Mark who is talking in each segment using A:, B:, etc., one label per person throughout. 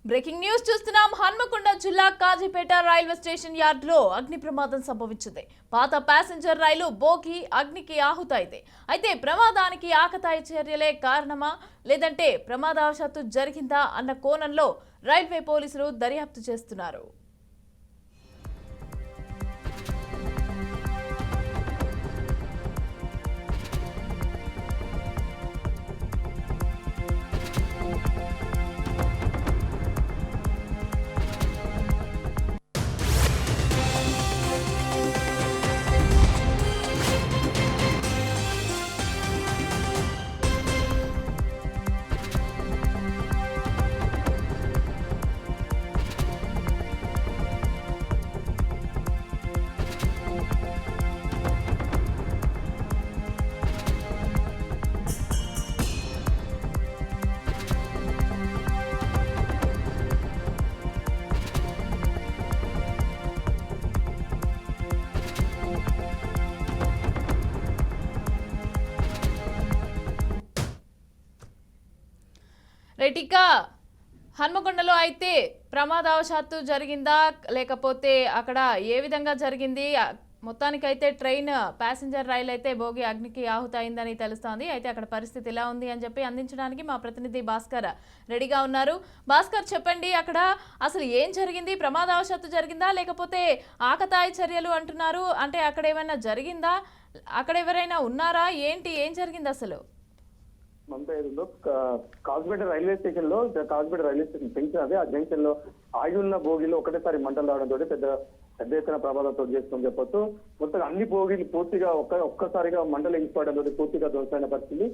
A: Breaking news చూస్తున్నాం. హన్మకొండ జిల్లా Kazipet railway station యార్డ్లో అగ్ని ప్రమాదం సంభవించింది. పాత ప్యాసింజర్ రైలు బోగి అగ్నికి ఆహుతైంది. అయితే ప్రమాదానికి ఆకతాయి చర్యలే కారణమా లేదంటే ప్రమాదవశాత్తు జరిగిందా అన్న కోణంలో రైల్వే పోలీసులు దర్యాప్తు చేస్తున్నారు. రెటికా హన్మకొండలో అయితే ప్రమాదవశాత్తు జరిగిందా లేకపోతే అక్కడ ఏ విధంగా జరిగింది? మొత్తానికైతే ట్రైన్ ప్యాసింజర్ రైలు అయితే భోగి అగ్నికి ఆహుతైందని తెలుస్తోంది. అయితే అక్కడ పరిస్థితి ఎలా ఉంది అని చెప్పి అందించడానికి మా ప్రతినిధి భాస్కర్ రెడీగా ఉన్నారు. భాస్కర్, చెప్పండి, అక్కడ అసలు ఏం జరిగింది? ప్రమాదవశాత్తు జరిగిందా లేకపోతే ఆకతాయి చర్యలు అంటున్నారు? అంటే అక్కడ ఏమైనా జరిగిందా? అక్కడ ఎవరైనా ఉన్నారా? ఏం జరిగింది అసలు?
B: కాజీపేట రైల్వే స్టేషన్ లో కాజీపేట రైల్వే స్టేషన్ జంక్షన్ అదే ఆ జంక్షన్ లో ఆగి ఉన్న బోగిలో ఒకటేసారి మంటలు రావడంతో పెద్ద ఎత్తున ప్రమాదంతో చేస్తుందని చెప్పొచ్చు. మొత్తం అన్ని బోగిలు పూర్తిగా ఒక్కసారిగా మంటలు ఎగిపోవడంతో పూర్తిగా ధ్వంసమైన పరిస్థితి.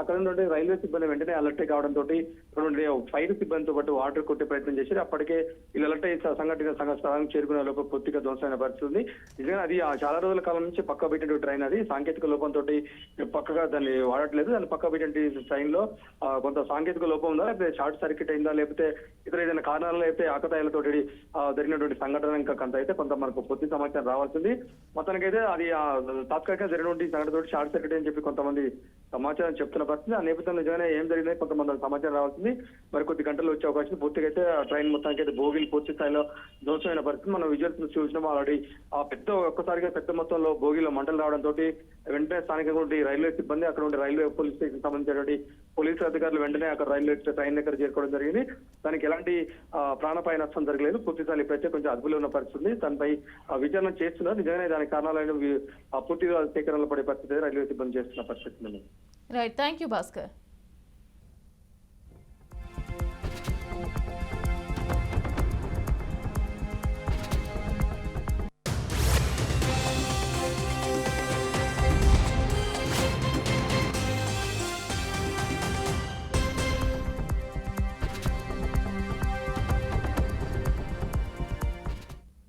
B: అక్కడ నుండి రైల్వే సిబ్బంది వెంటనే అలర్ట్ కావడంతో ఫైర్ సిబ్బందితో పాటు వాటర్ కొట్టే ప్రయత్నం చేశారు. అప్పటికే వీళ్ళు అలర్ట్ అయ్యి సంఘటన స్థలానికి చేరుకునే లోపల పూర్తిగా ధ్వంసమైన పరిస్థితి. నిజంగా అది చాలా రోజుల కాలం నుంచి పక్క పెట్టిన ట్రైన్ అది సాంకేతిక లోపంతో పక్కగా దాన్ని వాడట్లేదు. దాన్ని పక్క పెట్టిన ట్రైన్ లో కొంత సాంకేతిక లోపం ఉందా, లేకపోతే షార్ట్ సర్క్యూట్ అయిందా, లేకపోతే ఇతర ఏదైనా కారణాలు అయితే ఆకతాయిలతో జరిగినటువంటి సంఘటన ఇంకా కొంత అయితే కొంత మనకు పూర్తి సమాచారం రావాల్సింది. మొత్తానికైతే అది తాత్కాలికంగా జరిగినటువంటి సంఘటనతో షార్ట్ సర్క్యూట్ అని చెప్పి కొంతమంది సమాచారం చెప్తున్న పరిస్థితి. ఆ నేపథ్యంలో నిజంగానే ఏం జరిగింది కొంతమంది సమాచారం రావాల్సింది. మరి కొద్ది గంటలు వచ్చే అవకాశం. పూర్తిగా అయితే ఆ ట్రైన్ మొత్తానికి అయితే భోగిలు పూర్తి స్థాయిలో ధ్వంసమైన పరిస్థితి మనం విజువల్స్ చూసినాం ఆల్రెడీ. ఆ ఒక్కసారిగా పెద్ద మొత్తంలో భోగిలో మంటలు రావడంతో వెంటనే స్థానికంగా రైల్వే సిబ్బంది, అక్కడ ఉండే రైల్వే పోలీస్ స్టేషన్ సంబంధించినటువంటి పోలీసు అధికారులు వెంటనే అక్కడ రైల్వే ట్రైన్ దగ్గర చేరుకోవడం జరిగింది. దానికి ఎలాంటి ప్రాణాపాయ నష్టం జరగలేదు. పూర్తి స్థాయి ఇప్పుడైతే కొంచెం అదుపులో ఉన్న పరిస్థితి. దానిపై విచారణ చేస్తున్నారు. నిజంగానే దానికి కారణాలైన పూర్తిగా సేకరణలో పడే పరిస్థితి రైల్వే సిబ్బంది చేస్తున్న పరిస్థితి.
A: Right, thank you Bhaskar.